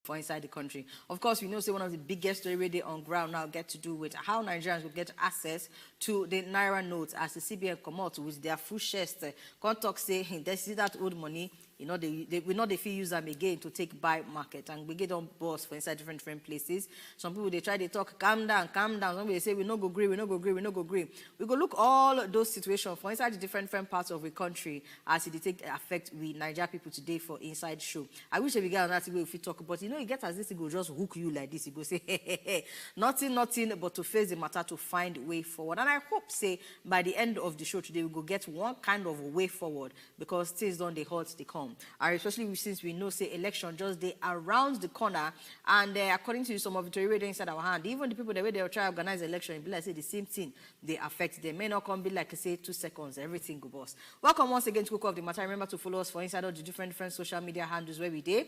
for inside the country. Of course, we know say one of the biggest story where they on ground now get to do with how Nigerians will get access to the Naira notes as the CBN come out with their full chest. Can't talk say they see that old money. You know, they will not feel use them again to take buy market and we get on boss for inside different places. Some people they try to talk calm down. Some people they say we no go agree. We go look all those situations for inside the different parts of the country as it take affect we Niger people today for inside show. I wish we get on that way if we talk, but you know, you get as this, it go just hook you like this. You go say hey, nothing but to face the matter to find a way forward. And I hope say by the end of the show today we go get one kind of a way forward because things don't they hurt they come. Especially since we know say election just they around the corner and according to some of the theory inside our hand, even the people that way they will try to organize election, it be like say the same thing they affect. They may not come be like say 2 seconds, everything go boss. Welcome once again to Cook of the Matter. Remember to follow us for inside all the different social media handles where we did.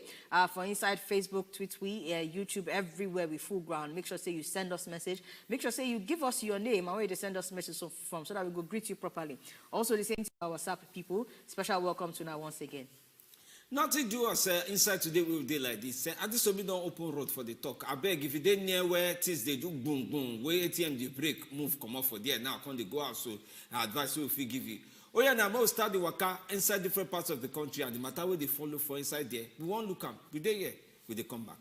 For inside Facebook, Twitter, YouTube, everywhere we full ground. Make sure say you send us message. Make sure say you give us your name and where they send us message from so that we go greet you properly. Also the same to our WhatsApp people. Special welcome to now once again. Nothing do us inside today we will do like this. I just so we don't open road for the talk. I beg if you didn't near where things they do boom boom, where ATM they break, move come off for there. Now can they go out so I advise you if we give you. Oh yeah, now we'll start the waka inside different parts of the country and the matter where they follow for inside there. We won't look up. We there here, we they come back.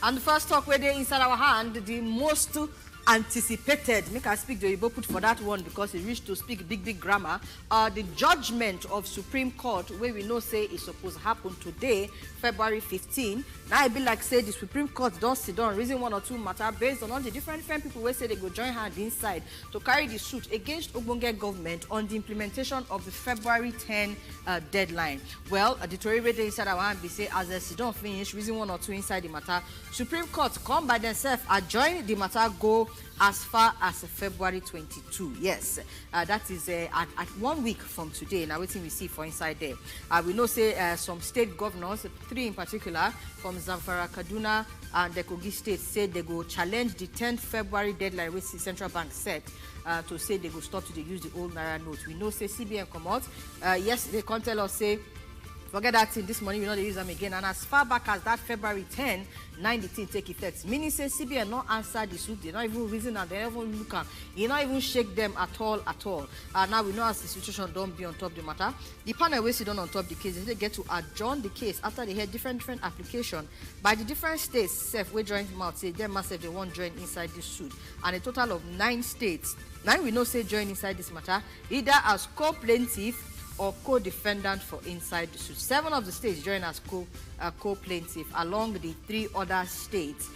And the first talk where they inside our hand, the most anticipated, make I speak the Igbo put for that one because it reached to speak big grammar, the judgment of Supreme Court where we know say it's supposed to happen today, February 15. Now it be like say the Supreme Court don't sit down, reason one or two matter based on all the different people where say they go join hand inside to carry the suit against Ogbonge government on the implementation of the February 10 deadline. Well, the Tory radio inside our hand be say as they sit down finish, reason one or two inside the matter, Supreme Court come by themselves, adjourn the matter, go as far as February 22. Yes, that is at 1 week from today. Now, waiting we see for inside there. We know say some state governors, 3 in particular, from Zamfara, Kaduna, and the Kogi State, said they go challenge the 10th February deadline which the central bank set to say they go stop to use the old Naira note. We know say CBN come out. Yes, they can't tell us say forget that thing, this money we know they use them again. And as far back as that February 10, 19 take effect. Meaning say CBN not answer the suit, they not even reason and they don't even look at, you not even shake them at all. Now we know as the situation don't be on top of the matter. The panel will sit down on top of the case, they get to adjourn the case after they hear different application by the different states. Self we join them out, say them massive they won't join inside this suit. And a total of 9 states. 9 we know say join inside this matter, either as co-plaintiff or co-defendant for inside the suit. 7 of the states join as co-plaintiff along the 3 other states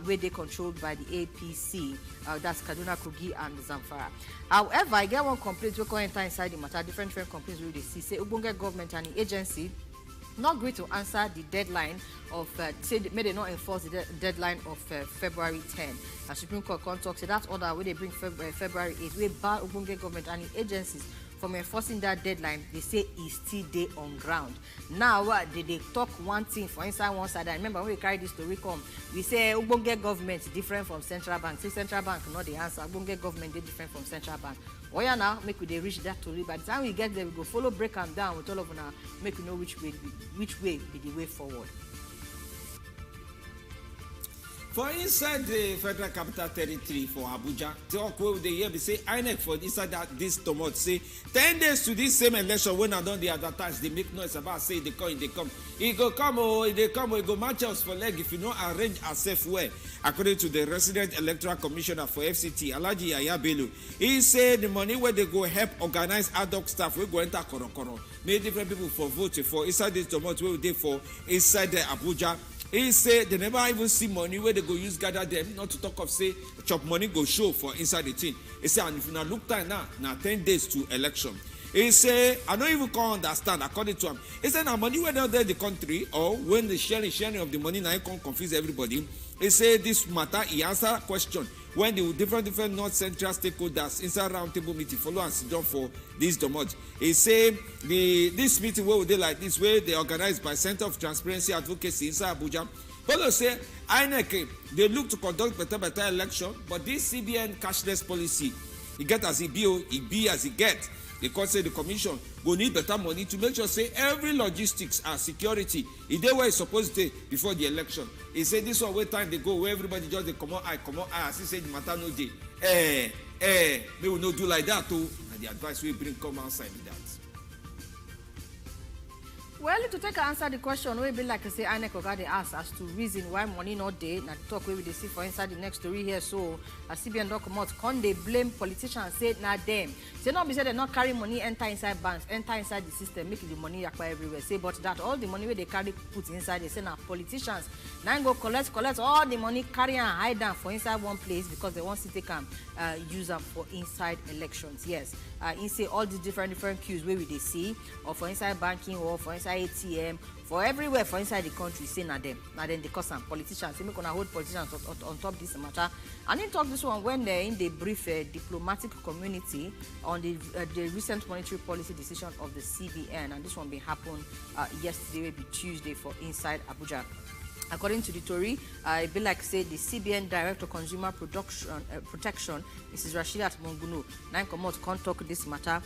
where they controlled by the APC. That's Kaduna, Kogi, and Zamfara. However, I get one complaint we can enter inside the matter. Different complaints we see. Say Ogbonge government and the agency not going to answer the deadline of say may they not enforce the deadline of February 10. Supreme Court talks say that order where they bring February 8 we bar Ogbonge government and the agencies from enforcing that deadline. They say it's still there on ground. Now, they talk one thing for inside one side. I remember when we carry this story come, we say Ogbonge government different from central bank. Say central bank not the answer. Ogbonge government they different from central bank. Oh yeah, now make we they reach that story. By the time we get there, we go follow break them down with all of them. Make we know which way be the way forward. For inside the Federal Capital Territory for Abuja, talk where they hear we say INEC for inside that this tomorrow say 10 days to this same election when I don't they advertise, they make noise about say they come. He go come they go match us for leg if you know arrange ourselves well. According to the resident electoral commissioner for FCT, Alhaji Yaya Bello, he said the money where they go help organize ad hoc staff we go enter korokoro. Many different people for vote for inside this tomorrow where they for inside the Abuja. He said they never even see money where they go use gather them, not to talk of say chop money go show for inside the thing. He said, and if you now look time now 10 days to election. He said, I don't even can't understand according to him. He said, now money where they're the country or when the sharing of the money now can't confuse everybody. He said this matter, he answered a question when the different North Central stakeholders inside roundtable meeting follow and sit down for this domot. He said this meeting where they like this way they organized by Center of Transparency Advocacy inside Abuja. Polo say INEC they look to conduct better election, but this CBN cashless policy, e get as e be as e get. They can say the commission go need better money to make sure say every logistics and security e dey where e suppose dey before the election. He say this one wey time dey go where everybody just dey comot eye as he say the matter no dey. May we no do like that o. Na the advice we bring come outside be that. Well, to take answer the question, we be like I say, INEC oga dey ask as to reason why money not dey. Na the talk wey we dey see for inside the next story here. So, as CBN don comot, come dey blame politicians say na them. Say not be say they not carry money enter inside banks, enter inside the system, make the money yakpa everywhere. Say but that all the money wey they carry put inside, they say na politicians. Now go collect all the money, carry and hide them for inside one place because they want to take and use them for inside elections. Yes, he say all the different queues where we they see, or for inside banking, or for inside ATM, for everywhere for inside the country, say na them they cause some politicians. Say make gonna hold politicians on top this matter. And he talk this one when they in the brief diplomatic community on the recent monetary policy decision of the CBN, and this one be happened yesterday, will be Tuesday for inside Abuja. According to the Tory, it be like say the CBN Director Consumer Protection, Mrs. Rashidat Monguno, now come out can't talk this matter.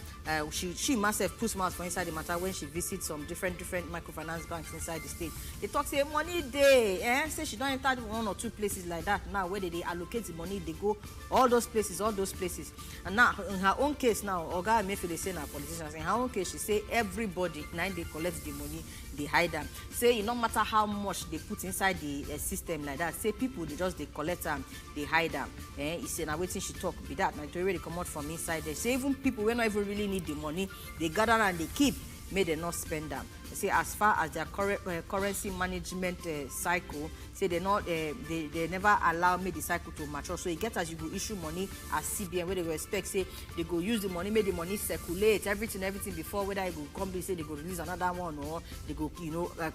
She myself puts mouth for inside the matter when she visits some different microfinance banks inside the state. They talk say money day, say she don't enter one or two places like that now where they allocate the money, they go all those places. And now in her own case now, Oga Emefiele they say now politicians, in her own case she say everybody now they collect the money, they hide them. Say no matter how much they put inside the system like that, say people they just they collect them, they hide them. He say now waiting she talk be that now to really come out from inside there. Say even people when not even really need the money, they gather and they keep, may they not spend them. Say as far as their currency management cycle, say they never allow me the cycle to mature. So you get as you go issue money as CBN where they go expect say they go use the money, make the money circulate everything before whether it go come say they go release another one or they go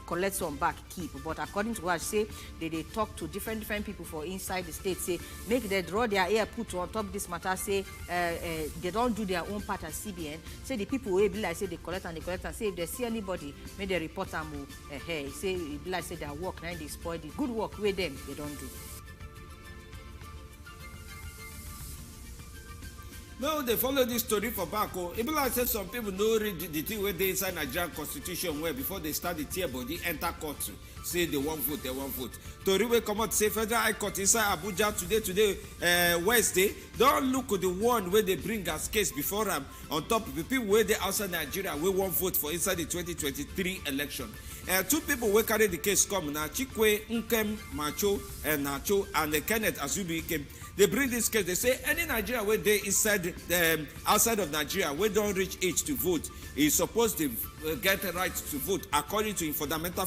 collect some back keep. But according to what say they talk to different people for inside the state, say make they draw their ear put on top this matter, say they don't do their own part as CBN. Say the people will be like say they collect and say if they see anybody, may they report them. Say it be like say their work now they spoil the good work with them they don't do. No, they follow this story for back. It be like say some people no read the thing where they inside Nigerian constitution where before they start the tier body enter court say they won't vote. Tori will come out say Federal High Court inside Abuja today Wednesday. Don't look at the one where they bring as case before them on top of the people where they outside Nigeria we won't vote for inside the 2023 election. Two people will carry the case come now Chikwe Nkem Macho and Nacho and Kenneth Azubi came. They bring this case. They say any Nigeria where they inside outside of Nigeria where don't reach age to vote is supposed to get a right to vote according to fundamental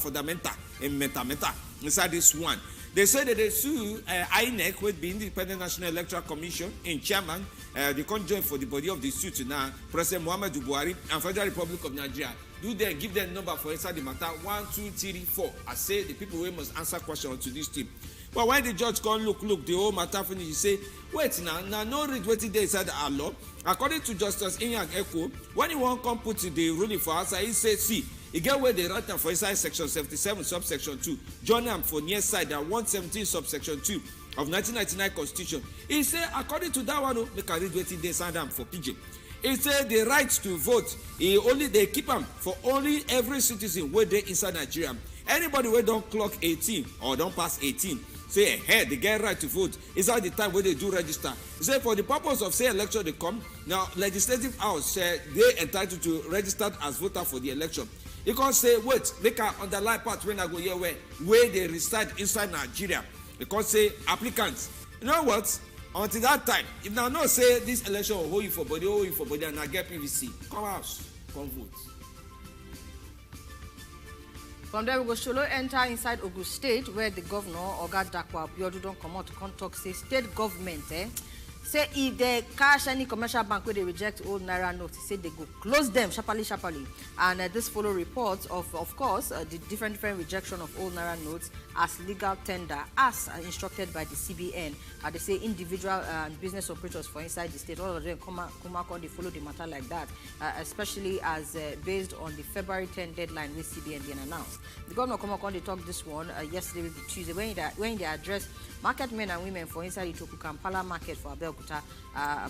in meta inside this one. They say that they sue INEC, which be Independent National Electoral Commission, in chairman. They can't join for the body of the suit now. President Muhammadu Buhari and Federal Republic of Nigeria. Do they give them number for inside the matter 1, 2, 3, 4? I say the people who must answer questions to this team. But when the judge come look, the whole matter finish, he say, wait now, no read what they inside our law. According to Justice Inyang Eko, when he won't come put the ruling for us, he say, see, he get where they write them for inside section 77 subsection 2. Join them for near side and 117 subsection 2 of 1999 Constitution. He say, according to that one, make I read what they signed them for PJ. He said the right to vote, they keep them for only every citizen where they inside Nigeria. Anybody where don't clock 18 or don't pass 18, say they get right to vote. It's at the time where they do register. He said for the purpose of say election they come, now legislative house they entitled to register as voter for the election. You can't say wait, make an underline part when I go here where they reside inside Nigeria. You can't say applicants. You know what? Until that time, if now not say this election will hold you for body, and I get PVC, come house, come vote. From there we go solo enter inside Ogun State where the governor Dapo Abiodun don't come out to talk say state government Say if they cash any commercial bank where they reject old Naira notes, say they go close them sharply. And this follow reports of course, the different rejection of old Naira notes as legal tender, as instructed by the CBN. They say individual and business operators for inside the state, all of them come out, they follow the matter like that, especially as based on the February 10 deadline with CBN being announced. The governor come out, they talked this one yesterday, Tuesday, when they addressed market men and women for inside Itoku Kampala market for Abeokuta,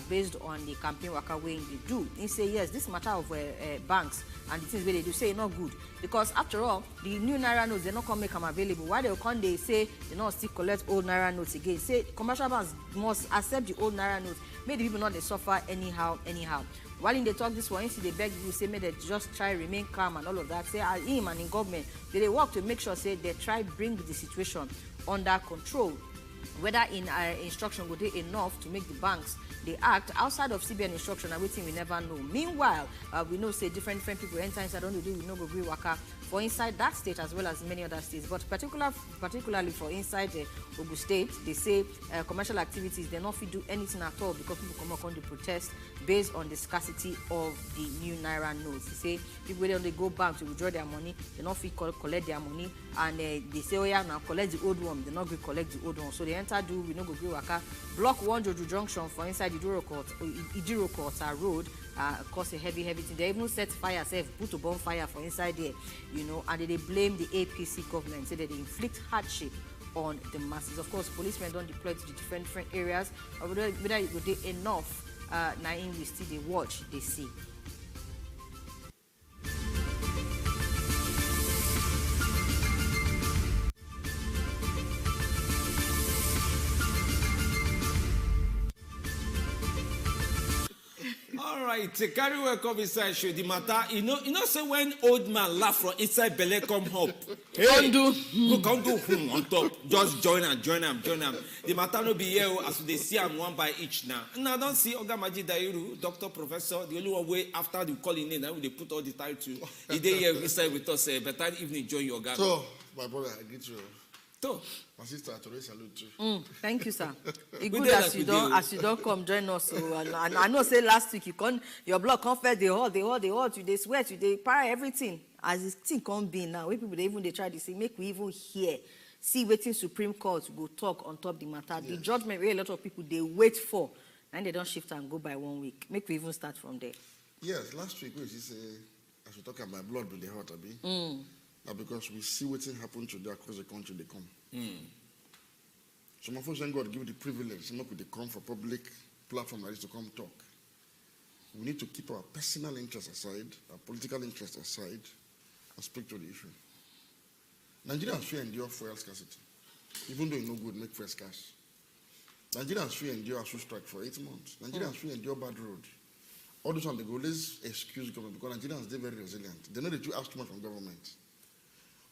based on the campaign waka way they do. He say yes, this matter of banks and the things where they do say not good, because after all, the new Naira notes, they not come make them available. Why they come, they say they not still collect old Naira notes again. Say commercial banks must accept the old Naira notes. May the people not they suffer anyhow. While in they talk this one, they beg you, say may they just try remain calm and all of that. Say him and in government, they work to make sure say they try bring the situation under control. Whether in instruction would be enough to make the banks they act outside of CBN instruction, and waiting we never know. Meanwhile, we know say different people enter inside, don't do we no go agree waka for inside that state as well as many other states, but particularly for inside Ogun State, they say commercial activities they not fit do anything at all because people come up on the protest based on the scarcity of the new Naira notes. They say people when they go bank to withdraw their money, they not fit collect their money, and they say, oh yeah, now collect the old one. They not go collect the old one, so they enter do we no go agree waka block one Jojo junction for inside Idirokota Road, cause a heavy thing. They even set fire, put a bonfire for inside there, and they blame the APC government, say that they inflict hardship on the masses. Of course, policemen don't deploy to the different areas, but whether it would be enough, now we still they watch, they see. All right, carry welcome inside show the matter. You know, say when old man laugh from inside belly come up. Hey, can't do on top. Just join them. The matter no be here as they see them one by each now. Now don't see Oga Maji Dairu, doctor, professor. The only one way after the calling in, now they put all the title. He dey here inside with us. Better evening, join your guy. So, my brother, I get you. So, my sister, I today salute you. Thank you, sir. It's good as you don't come join us. So, and I know say last week your blood confess they hold, you they sweat, you they para everything. As this thing come be now, when people they try to say make we even hear, see waiting Supreme Court go talk on top the matter. Yes. The judgment where a lot of people they wait for, and they don't shift and go by 1 week. Make we even start from there. Yes, last week we say I should talk about my blood with the heart, abi. Now because we see what's happen today across the country, they come. So my folks thank God give the privilege, some of they come for public platform like this to come talk. We need to keep our personal interests aside, our political interests aside, and speak to the issue. Nigerians fear endure fuel scarcity. Even though it's no good, make fuel scarce. Nigerians fear endure a strike for 8 months. Nigerians fear endure bad road. All this one they go, let's excuse government because Nigerians they're very resilient. They know that you ask too much from government.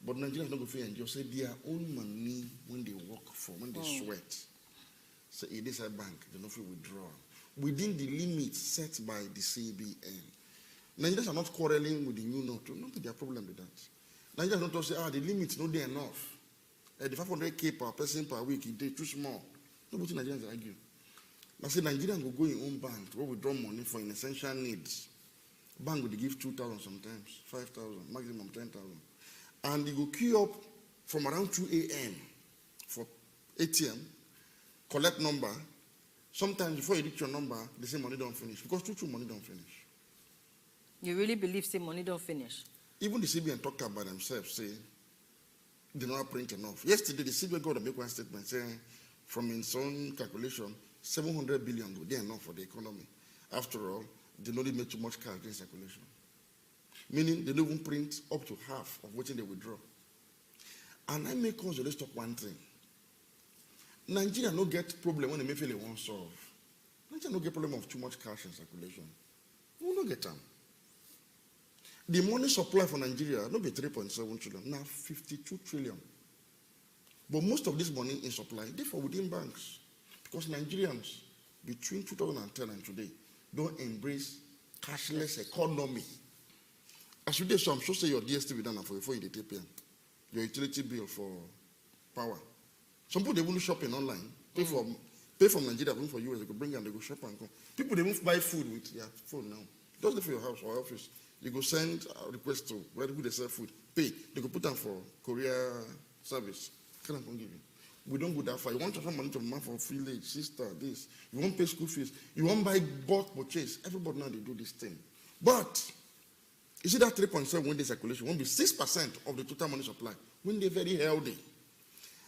But Nigerians don't go fear and just say their own money when they work for, when they sweat. So it is a bank, they don't feel withdraw. Within the limits set by the CBN. Nigerians are not quarreling with the new note. Not their problem with that. Nigerians don't just say, the limits not there enough. The 500K per person per week, they too small. Nobody Nigerians argue. I say Nigerians will go in own bank to withdraw money for essential needs. Bank will give 2,000 sometimes, 5,000, maximum 10,000. And they go queue up from around 2 a.m. for ATM, collect number. Sometimes before you reach your number, they say money don't finish. Because true money don't finish. You really believe say money don't finish? Even the CBN talked about themselves, say they don't print enough. Yesterday, the CBN got to make one statement saying from its own calculation, 700 billion would be enough for the economy. After all, they don't make too much cash in circulation. Meaning they don't even print up to half of what they withdraw. And I make us let's talk one thing. Nigeria no get problem when they may feel they won't solve. Nigeria no get problem of too much cash in circulation. We will not get them. The money supply for Nigeria no be 3.7 trillion, now 52 trillion. But most of this money in supply, therefore within banks. Because Nigerians, between 2010 and today, don't embrace cashless economy. As you did, so I'm sure say your DSTV done for before you take pay your utility bill for power. Some people they will shopping online, pay pay from Nigeria, bring for US, they go bring and they go shop and come. People, they move buy food with their phone now. Just leave for your house or office. You go send a request to where they sell food, pay. They go put them for courier service. Can I give you? We don't go that far. You want to transfer money to mom for village, sister, this. You want to pay school fees. You want to buy bulk purchase. Everybody now they do this thing. But you see that 3.7 when they circulation won't be 6% of the total money supply. When they're very healthy.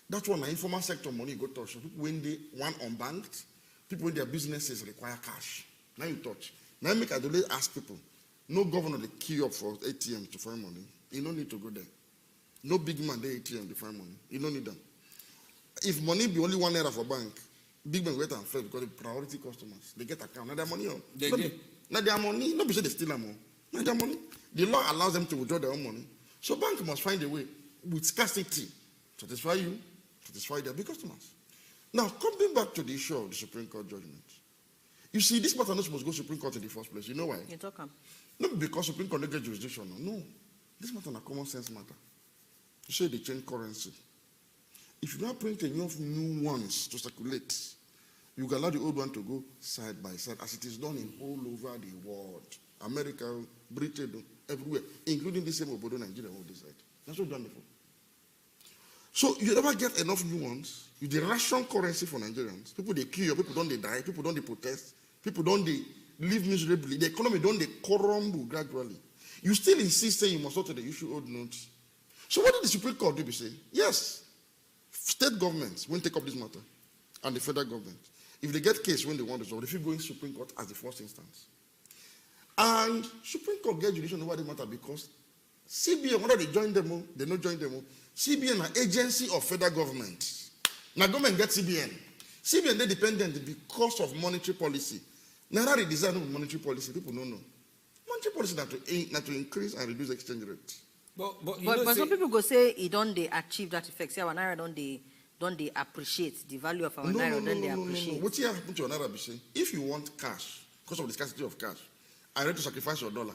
That's why my informal sector money go touch. People when they want unbanked, people when their businesses require cash. Now you touch. Now I always ask people, no governor they queue up for ATM to find money. You don't need to go there. No big man they ATM to find money. You don't need them. If money be only Naira for bank, big man wait and fail because the priority customers. They get account. Now their money. Now their money, not because they steal them all. Now their money. The law allows them to withdraw their own money. So bank must find a way with scarcity to satisfy you, satisfy their big customers. Now, coming back to the issue of the Supreme Court judgment. You see, this matter not supposed to go to Supreme Court in the first place. You know why? You talk them. Not because Supreme Court get jurisdiction. No. This matter is a common sense matter. You say they change currency. If you now print enough new ones to circulate, you can allow the old one to go side by side as it is done in all over the world. America, Britain, everywhere, including the same Obodo, Nigeria, all this side. That's what done before. So you never get enough new ones. You the ration currency for Nigerians. People they kill, people don't they die, people don't they protest, people don't they live miserably. The economy don't they crumble gradually. You still insist saying you must not to the issue old notes. So what did the Supreme Court do? They say yes, state governments won't take up this matter, and the federal government, if they get case when they want to resolve, they feel going Supreme Court as the first instance. And Supreme Court get jurisdiction over the matter because CBN, whether they join them, they not join them. CBN an agency of federal government. Now government gets CBN. CBN they dependent because of monetary policy. Naira redesign of monetary policy. People don't know. Monetary policy not to increase and reduce exchange rate. But some people go say it don't they achieve that effect. Say our Naira don't they appreciate the value of our Naira? They appreciate. What you happen to your Naira be saying? If you want cash, because of the scarcity of cash, I ready to sacrifice your dollar.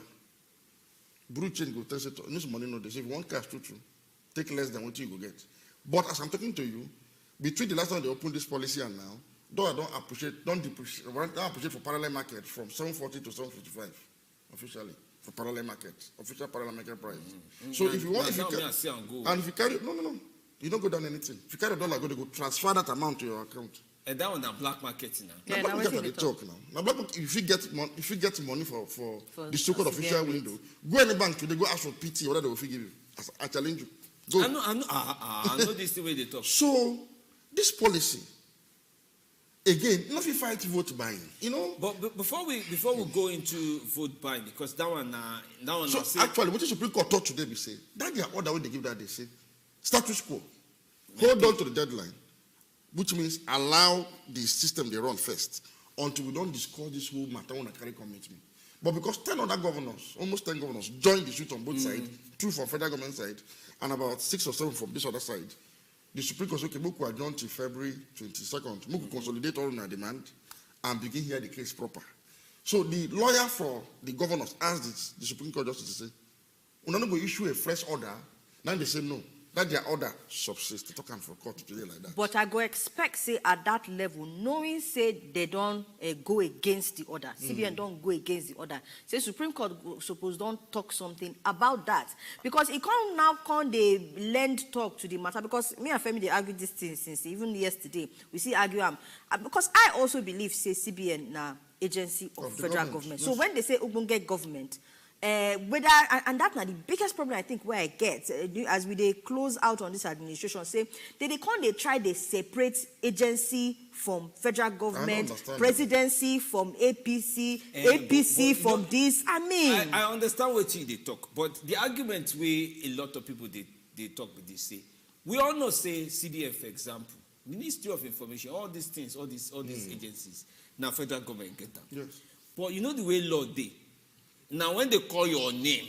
Brute change go tell you, you need some money nowadays. If you want cash, true, take less than what you go get. But as I'm talking to you, between the last time they opened this policy and now, don't appreciate for parallel market from 740 to 755 officially for parallel market, official parallel market price. So if you want, if you carry, no, you don't go down anything. If you carry a dollar, they go transfer that amount to your account. And that one a black market now. Yeah, black market they talk now. Now black market, if you get money for the so-called official window, go any bank today, go ask for PT, whatever they will give you. I challenge you. Go. I know this is the way they talk. So this policy, again, not if you fight vote buying, you know. But before we go into vote buying, because that one. So actually, what the Supreme Court taught today, we say that their order when they give that they say status quo, hold on to the deadline. Which means allow the system they run first until we don't discuss this whole matter on a carry commitment. But because 10 other governors, almost 10 governors, joined the suit on both sides, 2 from federal government side, and about 6 or 7 from this other side, the Supreme Court said, okay, we will adjourn till February 22nd. We will consolidate all our demand and begin here the case proper. So the lawyer for the governors asked the Supreme Court justice to say, we're not going to issue a fresh order. Now they say no. That their order subsists to talk for court today like that. But I go expect, say, at that level, knowing, say, they don't go against the order. CBN don't go against the order. Say, Supreme Court, suppose, don't talk something about that. Because it can't they lend talk to the matter. Because me and Femi, they argue this thing since even yesterday. We see argue because I also believe, say, CBN now agency of federal government. Yes. So when they say Ubunge government, whether and that's not the biggest problem I think where I get as we close out on this administration, say they try to separate agency from federal government, presidency from APC, APC from this. I mean, I understand what they talk, but the argument where a lot of people they talk with this say we all know say CDF for example, Ministry of Information, all these things, all these agencies now federal government get them. Yes. But you know the way law they. Now, when they call your name,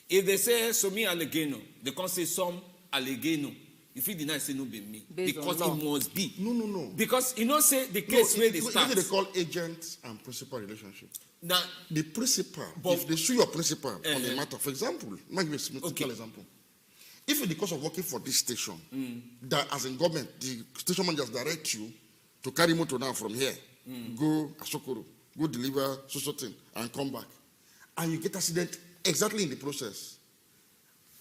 if they say Somi Allegeno, they can't say some Allegeno. If you deny, say no be me. Because it must be. No. Because you know, say the case where they start. They call agent and principal relationship. Now, the principal, if they sue your principal on the matter, for example, let me give you a simple example. If in the course of working for this station, that as in government, the station managers direct you to carry motor now from here, go Asokoro, go deliver social thing, and come back. And you get accident exactly in the process.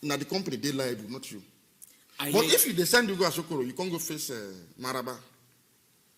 Now the company, they liable, not you. But if they send you go Asokoro, you can't go face Maraba.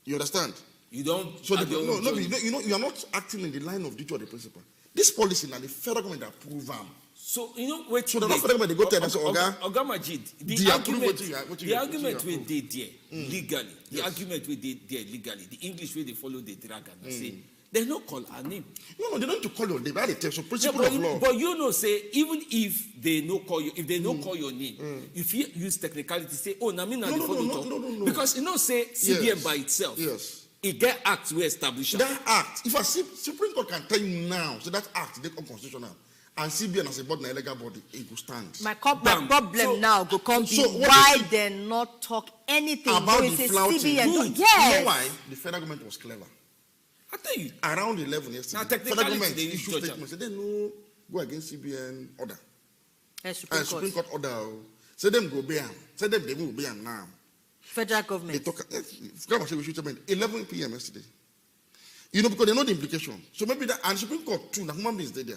You understand? You don't. So you are not acting in the line of duty of the principal. This policy now the federal government approve them. So you know what? So the federal government they go tell us, Oga Majid, the argument we did there legally, the argument we did there legally, the English way they follow the dragon, say they don't call our name. No, they don't to call your name. They tell so principle of law. But you know, say even if they no call you, if they don't call your name, if you use technicality, say, oh, na me na the follow talk. Because you know, say CBN by itself. Yes. It get acts we establish. That act, if a Supreme Court can tell you now, so that act they unconstitutional, and CBN as a body, an illegal body, it will stand. My problem now go come be why they not talk anything about the flouting. CBN. Yes. You know why? The federal government was clever. I tell you. Around 11 yesterday, now, federal government issued statements. They no go against CBN order. Supreme Court order. Say them go behind. Say them they will be now. Federal government. They talk. 11 p.m. yesterday. You know, because they know the implication. So maybe that, and Supreme Court too, the human beings there.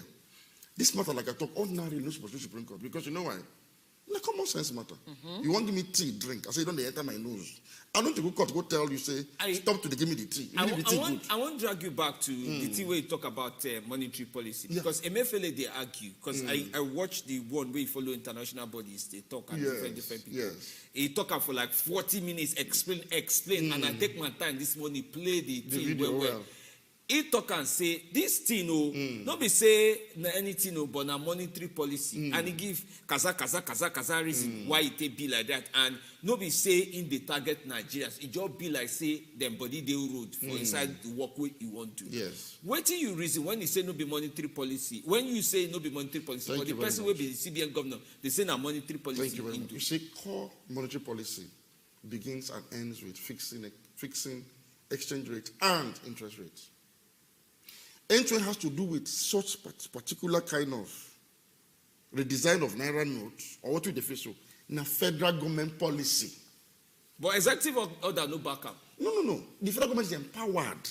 This matter, like I talk, ordinarily not supposed to Supreme Court. Because you know why? It's a common sense matter. You want to give me tea, drink. I say, don't they enter my nose. I don't to go court, go tell you, say, stop to give me the tea. I want to drag you back to the tea where you talk about monetary policy. Because MFLA, they argue. Because I watched the one where you follow international bodies, they talk and different people. Yes. He talk for like 40 minutes, explain, and I take my time this morning, play the thing well. He talk and say, this thing, not be say anything, but na monetary policy. And he give kaza reason why it be like that. And no be say in the target Nigerians. It just be like say them body they road for inside the walkway you want to. Yes. What do you reason when you say no be monetary policy? When you say no be monetary policy, but the person will be the CBN governor, they say na monetary policy. Thank you very much. You say core monetary policy begins and ends with fixing exchange rate and interest rates. Entry has to do with such particular kind of redesign of Naira notes, or what we define so, na federal government policy. But executive order no backup. No. The federal government is empowered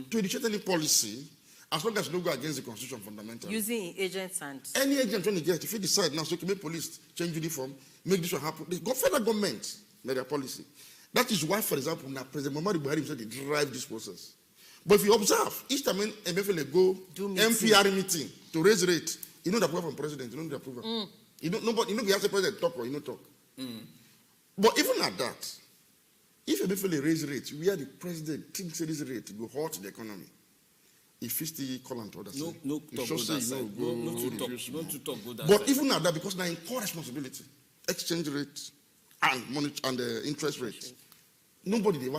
to initiate any policy as long as you don't go against the constitution fundamentally. Using agents and... Any agent when you get, if you decide now, so you can make police change uniform, make this one happen. The federal government made their policy. That is why, for example, now President Muhammadu Buhari himself, they drive this process. But if you observe, each time MFLA go MPR meeting to raise rate, you know the approval from president, you know the approval. You know you have the president talk or you know talk. But even at that, if MFLA raise rate, where the president thinks this rate will hurt the economy, if he still call and order, no talk go that side. No to talk go that But side. even at that, because now in core responsibility, exchange rate and money and the interest rate. Nobody will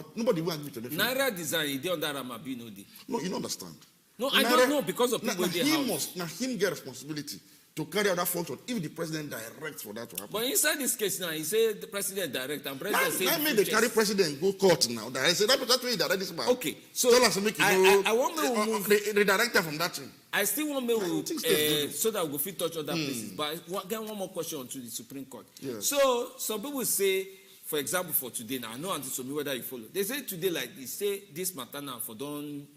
agree to the Naira design, they under Ramabi no day. No, you don't understand. No, I don't know because of people they have. Now him get responsibility to carry out that function if the president directs for that to happen. But inside this case now, he said the president direct and president said. I mean they carry president go court now. I said that's why he direct this man. Okay, so tell us to make it I want to move the director from that thing. I still want to so that we'll fit touch other places. But get one more question to the Supreme Court. Yes. So some people say, for example, for today now, I know until me whether you follow. They say today like this, say this matter now for don't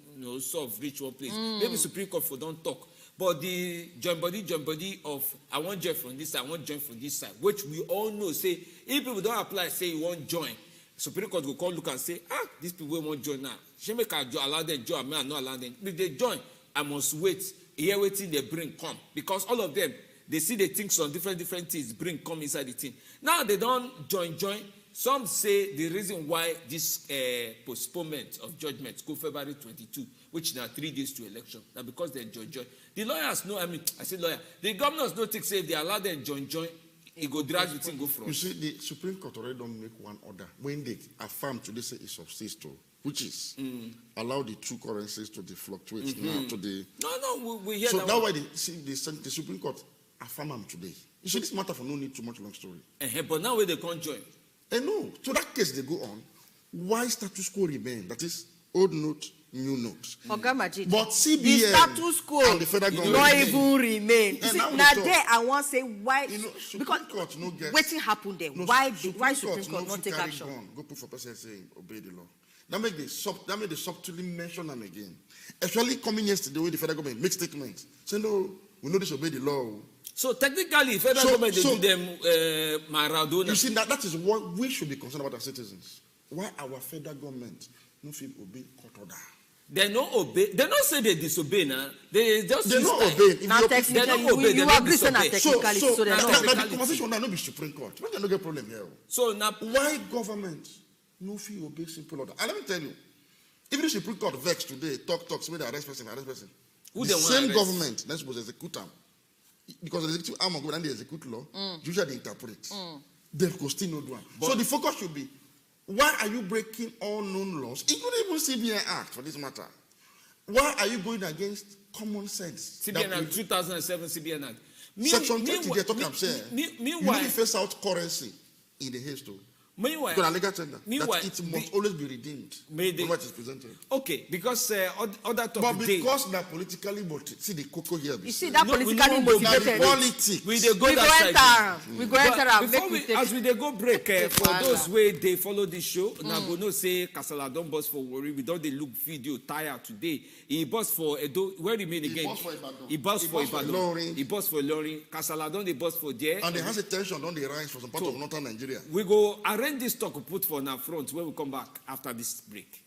solve reach one place. Maybe Supreme Court for don't talk. But the join body of I want join from this side, I want join from this side, which we all know say if people don't apply, say you want join, Supreme Court will call look and say, these people want join now. She make allow them join, I may not allow them. If they join, I must wait. Here waiting they bring come. Because all of them, they see the things on different things bring come inside the thing. Now they don't join. Some say the reason why this postponement of judgment go February 22, which now 3 days to election, that because they join. The lawyers know, I say lawyer, the governors don't think say if they allow them join, it go drag the thing go from. You see, the Supreme Court already don't make one order when they affirm today say it subsists to, which is allow the two currencies to fluctuate now to the. No, we hear so that. So that's why the Supreme Court affirm them today. You see, this matter for no need too much long story. But now where they can't join. No. So that case they go on. Why status quo remain? That is old note, new note. But CBN the status quo and the federal government not even remain. Now there I want to say why because Court no get waiting happened there. Why Supreme Court not take action? Go put for person saying obey the law. That made they subtly mention them again. Actually, coming yesterday when the federal government make statements, say no, we know disobey the law. So technically, federal government they do them Maradona. You see, that is what we should be concerned about as citizens. Why our federal government no feel obey court order? They don't obey. They don't say they disobey now. They just they don't obey. Now technically, you agree saying that technically, so they don't. don't. The conversation now no be Supreme Court. We no get problem here. So now, why government no feel obey simple order? And let me tell you, even if Supreme Court vex today, talk, say they arrest person. Who the same government, let's suppose execute them. Because the executive arm of government they execute law, usually they interpret. They go still no do one. So the focus should be, why are you breaking all known laws, including even CBN Act for this matter? Why are you going against common sense? CBN Act 2007 CBN Act. Section 20 they talk about saying you need to face out currency in the haste. Meanwhile, it must always be redeemed when what is presented. Okay, because other topic. But because they're politically motivated, see the cocoa here. You see that politically motivated. Politics. We go enter. We go enter. Before as we go break, for those way they follow this show, now go no say Kasala don't bust for worry. We don't they look video tired today. He bust for Edo. Where remain again? He bust for Ibadan. He bust for Lorry. Kasala don't they bust for there. And they has a tension on the rise for some part of northern Nigeria. We go arrange this talk we put for our front when we come back after this break.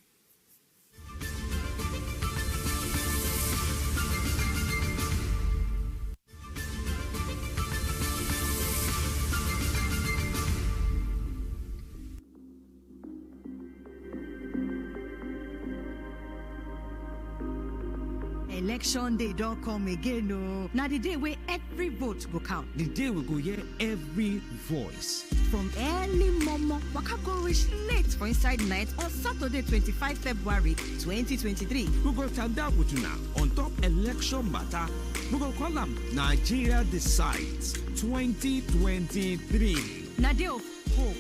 Election day don't come again, no. Now the day where every vote go count. The day we go hear every voice. From early momo, waka go reach late for inside night on Saturday 25 February 2023. We go stand down with you now on top election matter. We go call them Nigeria Decides 2023. Na day of hope.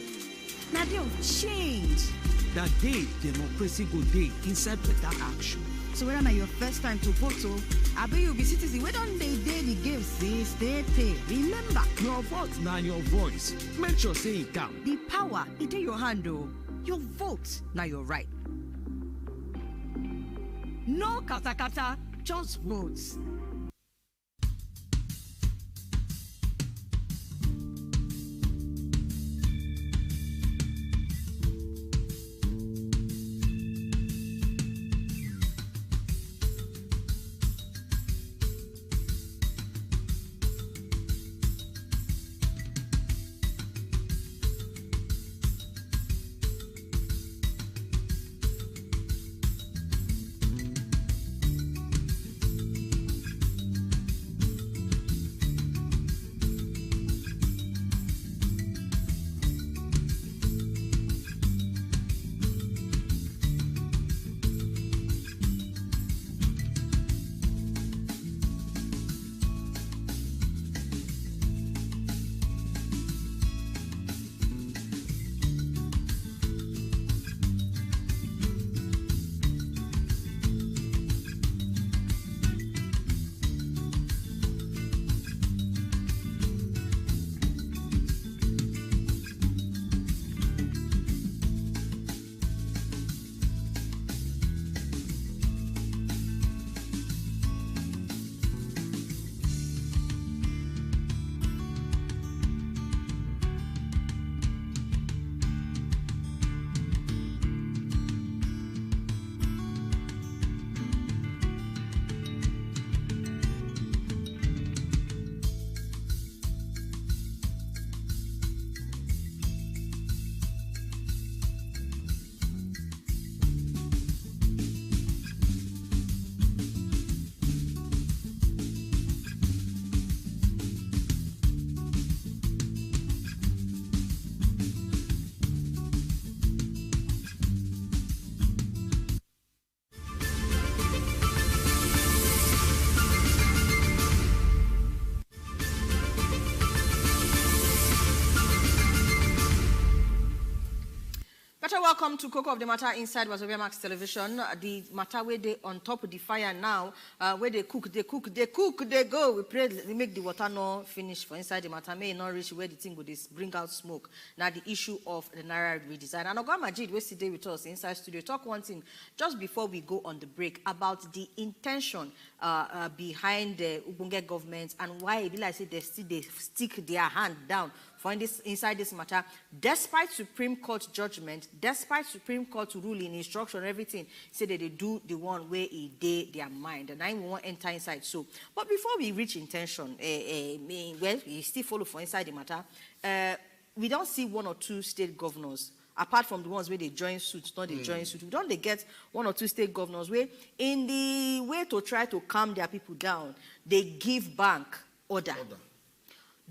Na day of change. That day democracy go day inside better action. So whether na your first time to vote, I bet you be citizen. We don't day the game since they pay. Remember, your vote now your voice. Make sure say it count. The power it in your hand, though. Your vote now your right. No kata kata, just votes. Matter, welcome to Coco of the Matter inside Wazobia Max Television. The matter where they on top of the fire now, where they cook, they go. We pray they make the water not finish for inside the matter. May not reach where the thing would bring out smoke. Now the issue of the Naira redesign. And Ogun Majid, we sit there with us inside studio. Talk one thing just before we go on the break about the intention behind the Ubunge government and why it be like say they stick their hand down for inside this matter, despite Supreme Court judgment, despite Supreme Court ruling, instruction, everything, say that they do the one where it did their mind. And I won't enter inside. So, but before we reach intention, well, we still follow for inside the matter. We don't see one or two state governors, apart from the ones where they join suits, not they join suits. We don't they get one or two state governors where, in the way to try to calm their people down, they give bank order.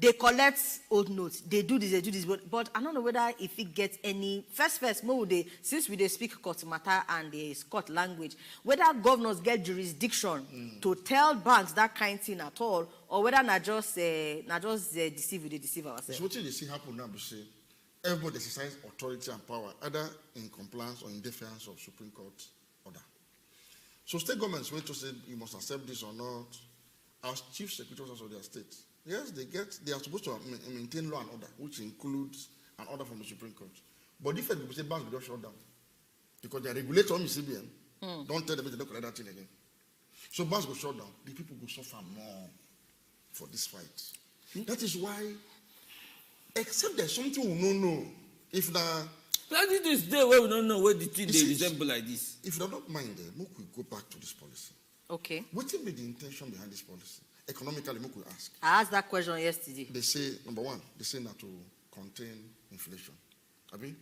They collect old notes. They do this. But I don't know whether if it gets any first, more they since we speak court matter and they court language, whether governors get jurisdiction to tell banks that kind of thing at all, or whether not just deceive ourselves. So what you see happen now, we say everybody exercise authority and power either in compliance or in defiance of Supreme Court order. So state governments wait to say you must accept this or not. As chief secretaries of their states. Yes, they are supposed to maintain law and order, which includes an order from the Supreme Court. But different people say banks will just shut down. Because the regulator on the CBN don't tell them they don't collect that thing again. So banks will shut down. The people will suffer more for this fight. That is why, except there's something we don't know. If the that is this day where we don't know where the thing they resemble like this. If they don't mind, we go back to this policy. Okay. What will be the intention behind this policy? Economically, we could ask. I asked that question yesterday. They say, number one, they say not to contain inflation. I mean,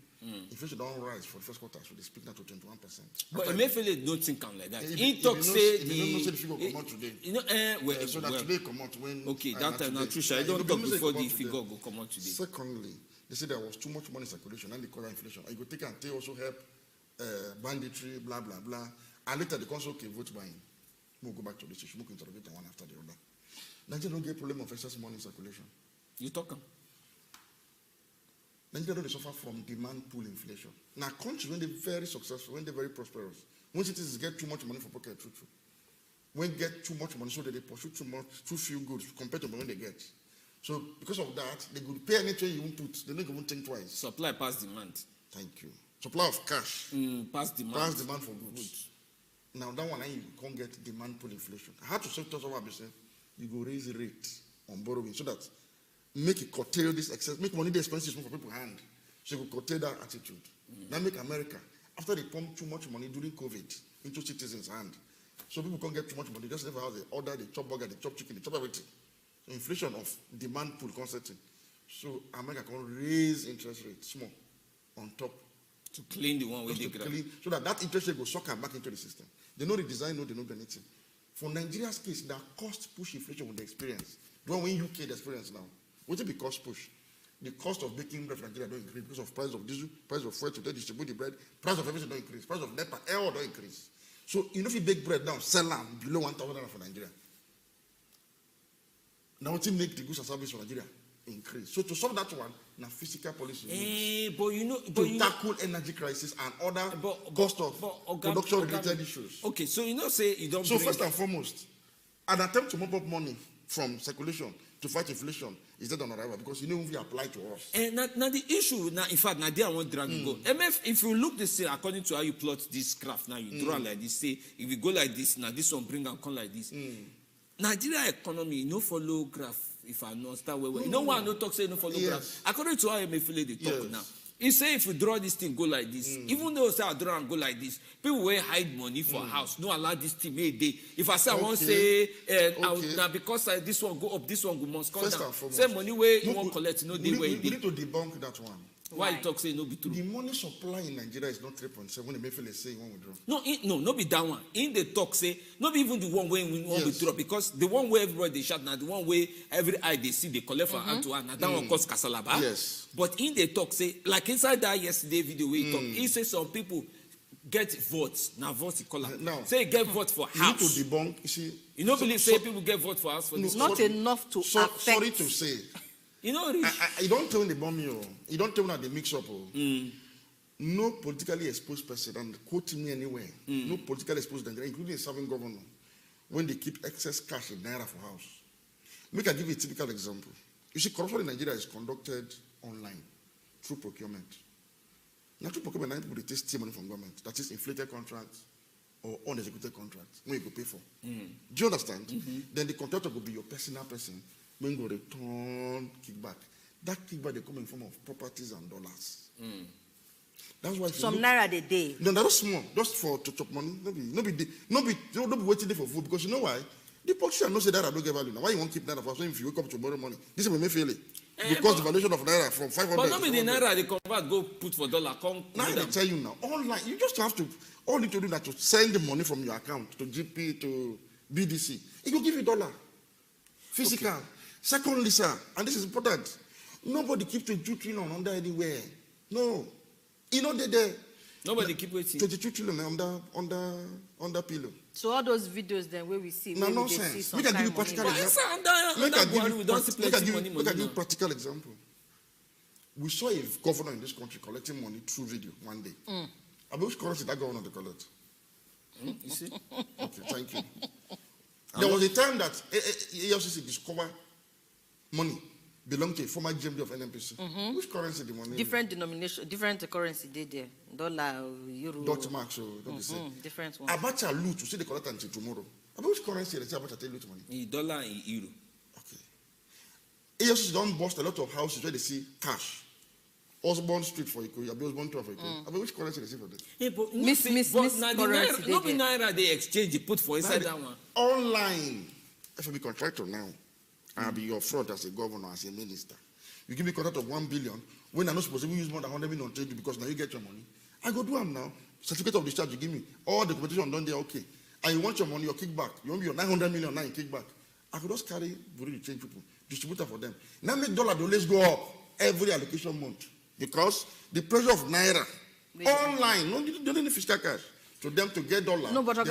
inflation don't rise for the first quarter, so they speak now to 21%. But Emefiele don't think like that. He talk say the figure come out today. You know, so that today come out when. Okay, that time not true. I don't talk before the figure go come out today. Secondly, they say there was too much money in circulation and they call that inflation. And you go take and they also help banditry, blah blah blah. And later they come say, okay, vote buying. We'll go back to this issue. We'll interrogate one after the other. Nigeria don't get a problem of excess money in circulation. You talk them. Nigeria don't suffer from demand pool inflation. Now, countries, when they're very successful, when they're very prosperous, when citizens get too much money for pocket, true. When they get too much money, so that they pursue too few goods compared to when they get. So, because of that, they could pay anything you won't put. They don't even think twice. Supply past demand. Thank you. Supply of cash. Past demand. Past demand for goods. Now, that one, you can't get demand pool inflation. I had to say to someone, you go raise the rate on borrowing so that make it curtail this excess, make money the expenses for people's hand. So you go curtail that attitude. Now make America, after they pump too much money during COVID into citizens' hand, so people can't get too much money, just never have the order, they chop burger, they chop chicken, they chop everything. So inflation of demand pool concepting. So America can raise interest rates small on top. To clean the one with the ground. So that interest rate will suck back into the system. They know the design, they know the anything. For Nigeria's case, the cost push inflation with the experience. The one in UK, the experience now. What will be cost push? The cost of baking bread for Nigeria don't increase because of price of diesel, price of fuel to distribute the bread, price of everything don't increase, price of NEPA, air don't increase. So you know if you bake bread down, sell them below 1,000 naira for Nigeria. Now what will make the goods and service for Nigeria increase? So to solve that one, now physical policy to tackle energy crisis and other cost of production related issues. Okay, so say you don't. So first and foremost, an attempt to mop up money from circulation to fight inflation is dead on arrival because if we apply to us. Now the issue now, in fact, now there I want to drag you go. MF, if you look this according to how you plot this graph, now you draw like this. Say if we go like this, now this one bring and come like this. Nigeria economy follow graph. If I know start where you know why I no talk say no follow graph. According to how Emefiele they talk now. He say if you draw this thing go like this, even though say I draw and go like this, people will hide money for house. No allow this thing may day. If I say I won't say now because this one go up, this one go must come down. Say money where you won't collect, no day where we need to debunk that one. Why you talk say no be true? The money supply in Nigeria is not 3.7 when Emefiele say you won't withdraw. No be that one. In the talk say not be even the one where we won't withdraw because the one where everybody they shout now the one where every eye they see they collect from hand to hand. Now that one cause kasalaba. Yes. But in the talk say like inside that yesterday video we talk, he say some people get votes. Now votes he call it. Now say get vote for house. You need to debunk. You see, you don't believe say people get vote for house for this. Not enough to affect. Sorry to say. You don't tell when they bomb you. You don't tell when they mix up. no politically exposed person, and quote me anywhere, no politically exposed Nigerian, including a serving governor, when they keep excess cash in Naira for house. Make I give you a typical example. You see, corruption in Nigeria is conducted online through procurement. Now, through procurement, people they steal money from government. That is inflated contracts or unexecuted contracts when you go pay for. Do you understand? Then the contractor will be your personal person when you go return kickback. That kickback they come in form of properties and dollars. That's why some Naira a day. No, that's small. Just for to chop money. No be waiting there for food, because you know why? The politician knows that Naira don't get value. Now why you won't keep Naira for? So if you wake up tomorrow morning, this will make feel it. Because the valuation of Naira from 500. But not the Naira they convert go put for dollar. Now I tell you now, online you just have to. All you need to do is to send the money from your account to GP to BDC. It will give you dollar. Physical. Okay. Secondly, sir, and this is important. Nobody keeps 22 trillion under anywhere. No. You know they nobody keep waiting. 22 trillion under pillow. So all those videos then where we see, no nonsense. We can give you practical example. Make I give you practical example. We saw a governor in this country collecting money through video one day. Which currency that governor they collect? You see? Okay, thank you. There was a time that EFCC discovered money belonged to a former GMD of NNPC. Which currency the money? Different denomination, different currency they there. Dollar, euro. Dot mark, so don't be saying. Different ones. Abacha loot, you see the collect until tomorrow. About which currency they say Abacha take loot money? In dollar and euro. Okay. EFCC don't bust a lot of houses where they see cash. Osborne Street for Ikoyi, Osborne 12 for Ikoyi. About which currency they see for that? Yeah, but miss currency. No be Naira they exchange, they put for inside that one. Online. If I be contractor now, I'll be your fraud as a governor, as a minister. You give me a contract of 1 billion, when I'm not supposed to use more than 100 million to you because now you get your money. I go do them now. Certificate of discharge you give me. All the competition done there, okay. And you want your money, your kickback. You want your 900 million now in kickback. I could just carry, really change people, distributor for them. Now make dollar always go up every allocation month. Because the pressure of Naira, online, you don't need fiscal cash. To them to get dollar. No, but some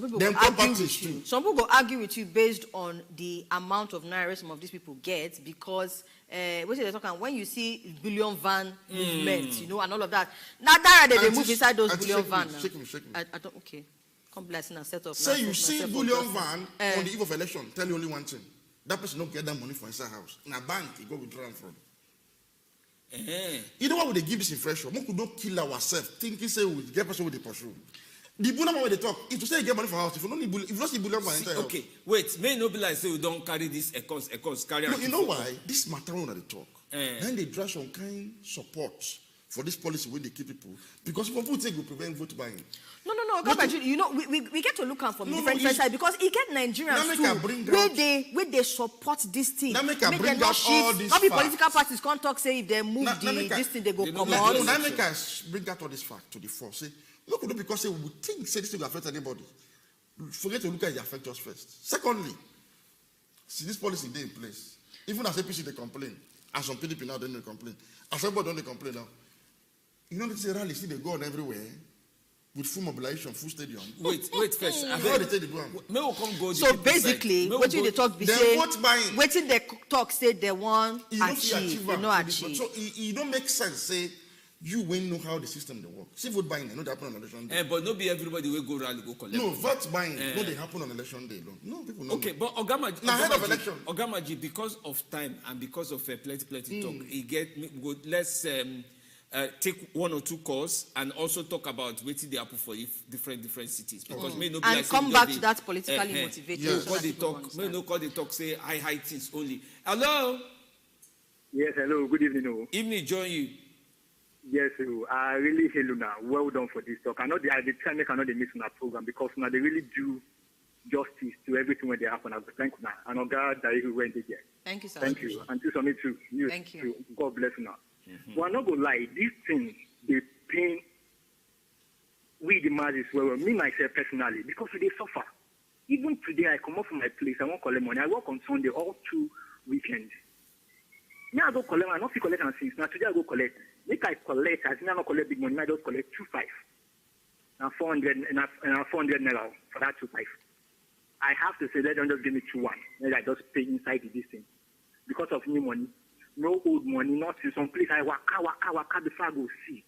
people will argue with you. Some people will argue with you based on the amount of Naira some of these people get, because what are they talking? When you see billion van movement, and all of that. Now they move inside those billion van. Shake me. I don't. Okay, come bless and set up. Say you see billion van on the eve of election. Tell you only one thing: that person don't get that money for inside house. In a bank, he go withdraw from. You know what would they give this impression? We could not kill ourselves thinking say we get person with the pursue. The bullion when they talk, if you say you get money for house, if you don't see bullion for entire house. Okay, wait, may not be like say we don't carry this accounts carry. No, you know why? This matter when they talk. Then they draw some kind support for this policy when they keep people, because people say we prevent vote buying. No. We get to look at from different sides, because it get Nigerians too. Where they support this thing. Now make I bring out all these facts. Political parties can't talk say if they move this thing they go come out. No, now make I bring out all this fact to the fore. Say, look, because say we think say this thing will affect anybody. Forget to look at it affect us first. Secondly, see this policy they in place. Even as APC they complain, as some PDP now they complain, as everybody don't complain now. You know this rally see they go on everywhere. With full mobilization, full stadium. Wait first. So basically, what you they talk be say, what they talk say they want achieve, they not achieve. So it don't make sense. Say you when know how the system they work. See vote buying, they know they happen on election day. But not be everybody will go rally go collect. No, vote buying, no they happen on election day. No people know. Okay, but Ogamaji, now ahead of election. Ogamaji, because of time and because of plenty talk, let's take one or two calls and also talk about waiting the apple for different cities, because may not be and come back to that politically motivated. Yes. What they talk, may not call they talk say high things only. Hello. Yes, hello. Good evening. Evening, join you. Yes, I really hail now. Well done for this talk. I know the time they cannot miss on our program, because now they really do justice to everything when they happen. I thank you now. And on God that you went there. Thank you, sir. Thank you. And to me too. Thank you. God bless you now. But I'm not going to lie, these things, they pain we the masses, me myself personally, because they suffer. Even today, I come up from my place, I won't collect money. I work on Sunday all 2 weekends. Now I go collect, I not collect on 6. Now today I go collect. If I collect, I think I not collect big money, I just collect 2.5. Now 400 Naira for that 2.5. I have to say, they don't just give me 2.1. Then I just pay inside this thing. Because of new money. No old money, not in some place I waka before I go see.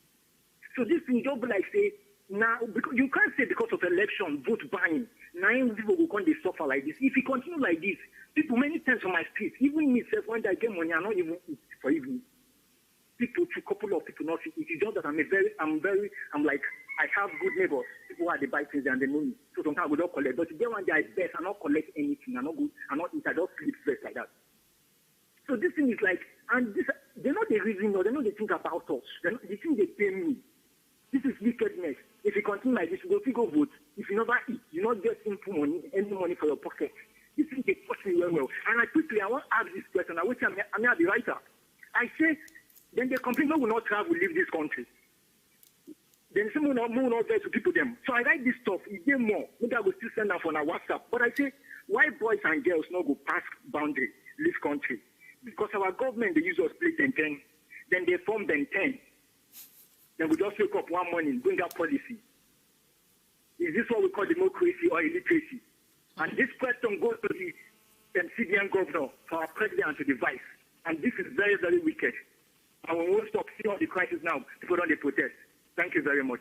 So this thing just be like say, now, because you can't say because of election, vote buying, 9 people will come, they suffer like this. If you continue like this, people many times on my street, even myself, when I get money, I not even eat for evening. People, a couple of people not eat. It's just that I'm like, I have good neighbors. People are they buy things and they know me. So sometimes we don't collect. But today one day I best, I not collect anything. I not good. I not eat. I just sleep first like that. So this thing is like, and this, they're not the reason, or they're not the think about us. They're not the thing they pay me. This is wickedness. If you continue like this, you go vote. If you never eat, you not get simple money, any money for your pocket. This thing they touch me well. And I quickly, I want to ask this question. I wish I'm the writer. I say, then the company will not travel, leave this country. Then someone will not there to people them. So I write this stuff. If they more, maybe I will still send them on a WhatsApp. But I say, why boys and girls not go past boundary, leave country? Because our government, they use us play 10. Then they form them 10. Then we just wake up one morning, bring up policy. Is this what we call democracy or illiteracy? And this question goes to the CBN governor, for our president and to the vice. And this is very, very wicked. And we won't stop seeing all the crisis now. People don't protest. Thank you very much.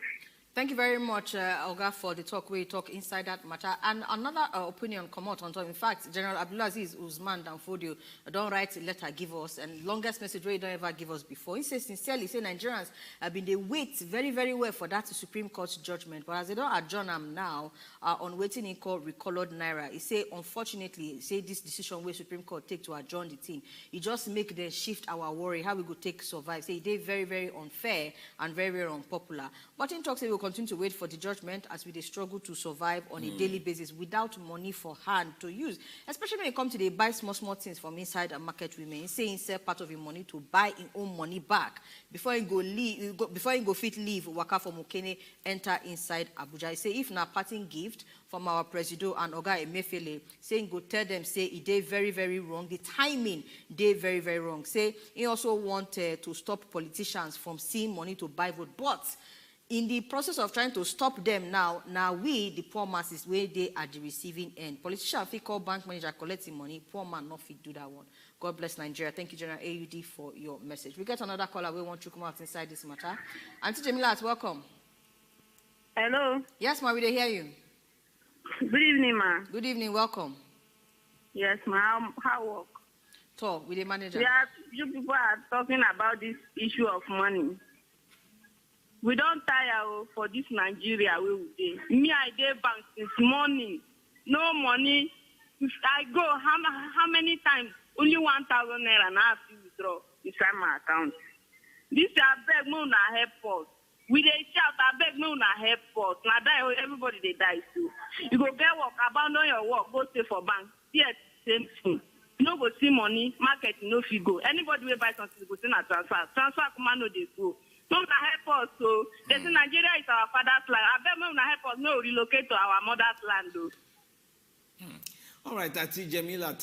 Thank you very much, Oga, for the talk where you talk inside that matter. And another opinion come out on top. In fact, General Abdulaziz Usman Danfodio don't write a letter, give us, and longest message where he don't ever give us before. He says sincerely, say Nigerians have been they wait very, very well for that Supreme Court judgment. But as they don't adjourn them now on waiting in court recolored Naira, he say unfortunately, he say this decision where Supreme Court take to adjourn the thing, it just make them shift our worry how we go take survive. Say they very, very unfair and very, very unpopular. But in talks, we'll continue to wait for the judgment as we struggle to survive on a daily basis without money for hand to use. Especially when it comes to they buy small things from inside a market women. Saying sell part of your money to buy his own money back before he go leave, before he go fit leave waka from Mukene enter inside Abuja. He say if na parting gift from our Presido and Oga Emefiele, saying go tell them say it dey very, very wrong. The timing dey very, very wrong. Say he also want to stop politicians from seeing money to buy vote, but in the process of trying to stop them now we, the poor masses, where they are the receiving end. Politicians fit call bank manager collecting money. Poor man not fit do that one. God bless Nigeria. Thank you, General AUD, for your message. We get another caller. We want to come out inside this matter. Auntie Jemilat, welcome. Hello. Yes, ma, we dey hear you. Good evening, ma. Good evening, welcome. Yes, ma. How work? Talk with the manager. Yeah, you people are talking about this issue of money. We don't tire for this Nigeria where we dey. Me, I dey bank since morning. No money. If I go, how many times? Only 1,000 naira and I have to withdraw inside my account. This I beg no na help us. We dey shout, I beg no na help us. Now die, everybody they die too. You go get work, abandon your work, go stay for bank. Yes, same thing. You no go see money, market no fit go. Anybody will buy something, go send a transfer. Transfer come no dey go. No na help us, so they say Nigeria is our father's land. I bet no na help us, no relocate to our mother's land, though. All right, Ati Jemilat,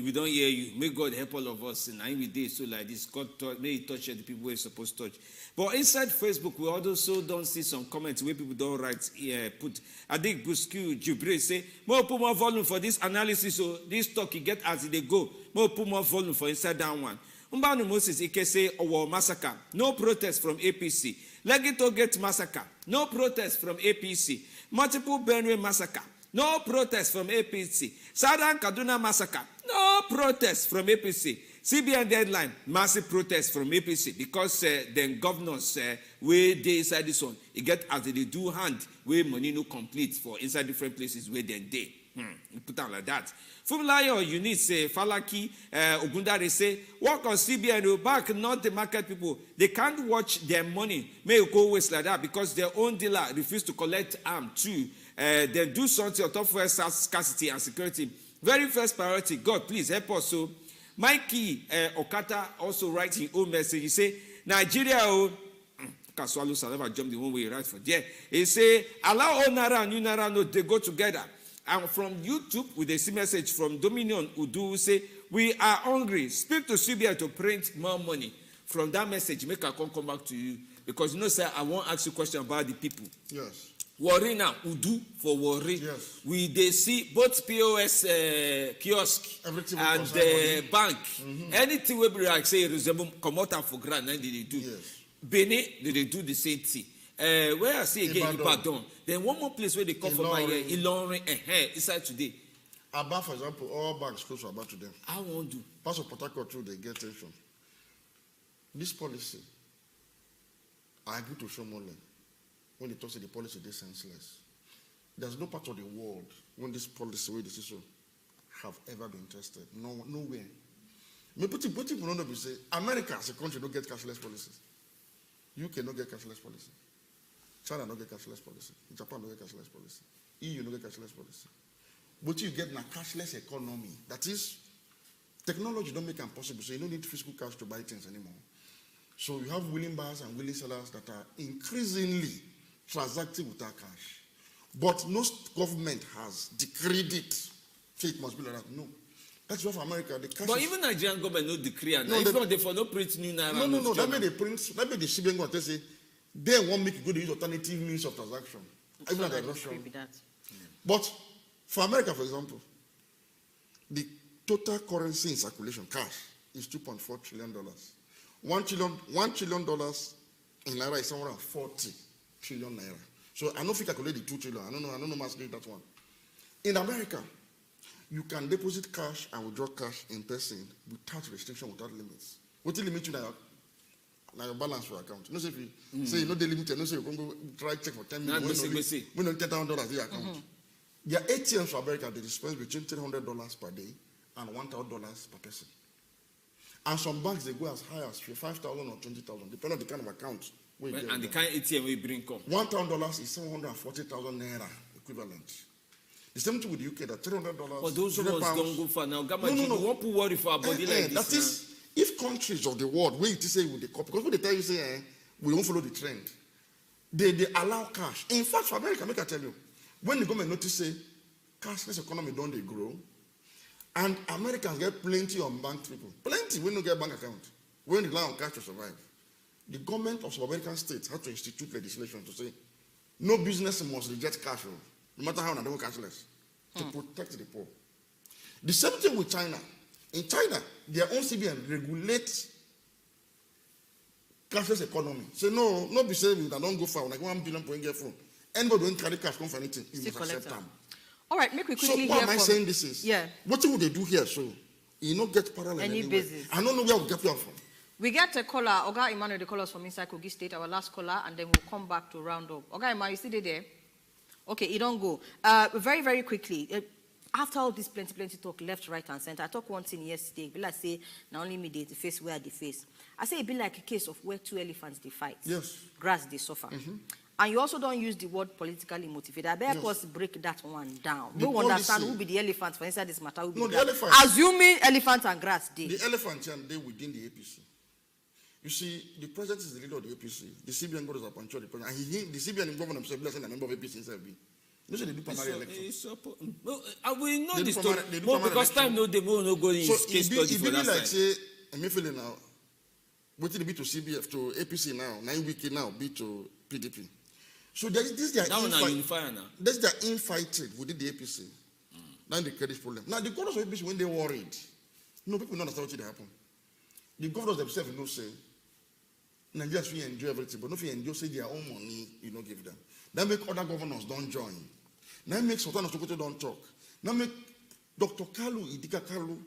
we don't hear you. May God help all of us. And I'm with this, so like this, God may He touch the people we're supposed to touch. But inside Facebook, we also don't see some comments where people don't write, put, I think Buscu Jubre say, more put more volume for this analysis, so this talk you get as they go. More put more volume for inside that one. Umbanu Moses Ikese Owo massacre. No protest from APC. Legito get massacre. No protest from APC. Multiple Benue massacre. No protest from APC. Southern Kaduna massacre. No protest from APC. CBN deadline. Massive protest from APC because then governors where they inside this one, you get as they do hand where money no complete for inside different places where they dey. You put out like that. Fumlayo, you need say Falaki, Ogundare say, work on CBN, back not the market people. They can't watch their money. May you go waste like that because their own dealer refuse to collect arm too. Then do something on top of scarcity and security. Very first priority. God, please help us. So, Mikey Okata also writes his own message. He say, Nigeria, can swallow saliva, jump the one way right for there. He say, allow all Naira and new Naira no, they go together. And from YouTube, with a message from Dominion Udu, who say, we are hungry. Speak to CBI to print more money. From that message, make I come back to you. Because you know, sir, I won't ask you a question about the people. Yes. Worry now, Udu for worry. Yes. They see both POS kiosk everything and bank. Anything we like say resemble come out for grant, and they do. Yes. Benin, they do the same thing. Where I see again, Ibadan. Then one more place where they come from my Ilorin, inside today. Aba, for example, all banks close to Aba to them. I won't do. Parts of Port Harcourt too, they get tension. This policy, I agree to Shomole when they talk to the policy, they senseless. There's no part of the world when this policy, where this issue, have ever been tested. Nowhere. Me put it on the say, America as a country don't get cashless policies. UK don't get cashless policy. China don't get cashless policy. Japan don't get cashless policy. EU don't get cashless policy. But you get a cashless economy. That is, technology don't make it possible, so you don't need physical cash to buy things anymore. So you have willing buyers and willing sellers that are increasingly transacting without cash. But no government has decreed it. So it must be like that. No. That's why for America, the cash. But even Nigerian government no decree and they for no print new Naira. No. That made the print. That made the CBN go and say they won't make it good to use alternative means of transaction. Even at the Russian. But for America, for example, the total currency in circulation, cash, is $2.4 trillion. $1 trillion in Naira is somewhere around 40 trillion Naira. So I don't think I calculate the 2 trillion. I don't know mass that one. In America, you can deposit cash and withdraw cash in person without restriction, without limits. What limit you now? Now your balance for account. No say if you say you know the limit, no say you can go try check for 10 minutes. When you $10,000 the account. Their ATMs for America, they dispense between $300 per day and $1,000 per person. And some banks they go as high as $5,000 or $20,000, depending on the kind of account. And the kind of ATM we bring come. $1,000 is 740,000 Naira equivalent. The same thing with the UK, that $300. But those ones don't go for now. No. Won't put worry for our body like this. That is, if countries of the world where it is say with the copy, because when they tell you say we don't follow the trend, they allow cash. In fact, for America, make I tell you, when the government notice say cashless economy don't they grow, and Americans get plenty of bank people, plenty when they get bank account, when they rely on cash to survive. The government of some American states had to institute legislation to say no business must reject cash, no matter how they don't cashless, to protect the poor. The same thing with China. In China, their own CBN regulates cashless economy. Say no be saying that don't go far. Like 1 billion per get phone. Anybody don't carry cash come for anything, you must accept them. All right, make we quickly. So why am I saying this is? Yeah. What would they do here? So you not get parallel any anywhere. business. I don't know where we get from. We get a caller, Oga Emmanuel, the callers from inside Kogi State, our last caller, and then we'll come back to round up. Oga Emmanuel, you still there? Okay, you don't go. Very, very quickly, after all this plenty talk, left, right, and center, I talked one thing yesterday. Be like say, not only me they face where they face. I say it be like a case of where two elephants they fight. Yes. Grass they suffer. And you also don't use the word politically motivated. I better us break that one down. The don't understand who be the elephant for inside this matter. No, the elephant. Assuming elephant and grass they. The elephant and they within the APC. You see, the president is the leader of the APC. The CBN goes up and the president. And the CBN and governor himself blessing a member of APC himself. You see, they do primary election. I will know this story. Because time no, they will not go in case study for that like say, I'm feeling now, waiting to be to CBF, to APC now, 9 weeks now, be to PDP. So this is their infighting within the APC. Now the credit problem. Now the governors of APC, when they worried, no people don't understand what will happen. The governors themselves know say, Nigerians will enjoy everything, but no if enjoy say their own money, you don't give them. That make other governors don't join. Now make Sultan of Sokoto don't talk. Now make Dr. Kalu, Idika Kalu,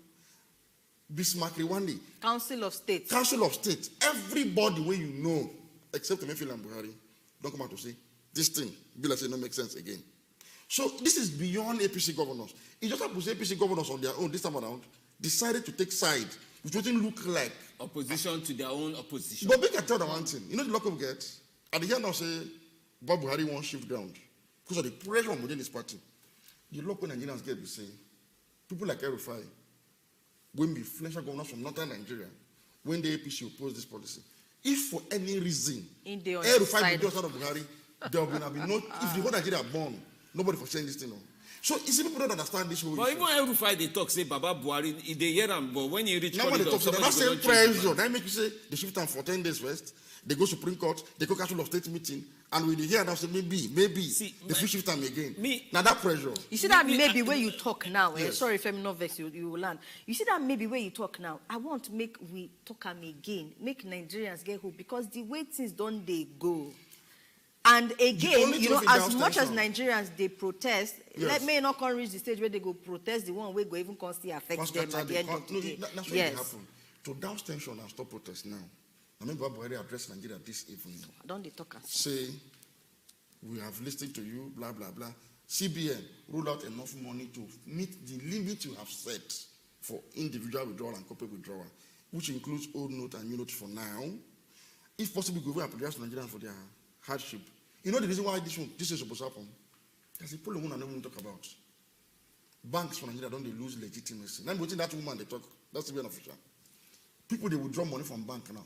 Bismarck Rwandi. Council of State. Council of State. Everybody where you know, except Emefiele and Buhari, don't come out to say, this thing, Bill say, don't make sense again. So this is beyond APC governors. It just happens APC governors on their own this time around decided to take side. It wouldn't look like opposition to their own opposition. But we can tell them one thing. You know the local get? At the end of say, Bob Buhari won't shift ground because of the pressure within this party. The local Nigerians get be saying, people like Erufai, when be influential governors from northern Nigeria, when the APC oppose this policy, if for any reason Erufai be the outside of Buhari, there will be no. If the whole Nigeria born, nobody for saying this thing. No. So you see, people don't understand this whole but issue. Even Erufai they talk say Baba Buhari, they hear them, but when you reach nobody talks to them. That same pressure. That make you say they shift them for 10 days first. They go Supreme Court, they go Council of State meeting, and when you hear that say maybe see, they shift them again. Now that pressure. You see that maybe where you talk now. Yes. Sorry if I'm not vexed, you will learn. You see that maybe where you talk now. I want to make we talk again, make Nigerians get hope because the way things don't they go. And again, you know, as much as tension. Nigerians, they protest, Yes. let me not come reach the stage where they go protest the one way go even constantly affect them at the end of the day. That's what Yes. happen. To douse tension and stop protest now. I mean, Buhari addressed Nigeria this evening. Don't they talk as Say, we have listened to you, blah, blah, blah. CBN ruled out enough money to meet the limit you have set for individual withdrawal and corporate withdrawal, which includes old note and new note for now. If possible, we will apologize to Nigerians for their hardship. You know the reason why this is supposed to happen? There's a problem I don't want to talk about. Banks for Nigeria don't they lose legitimacy. Now, within that woman they talk, that's the official. People they withdraw money from bank now.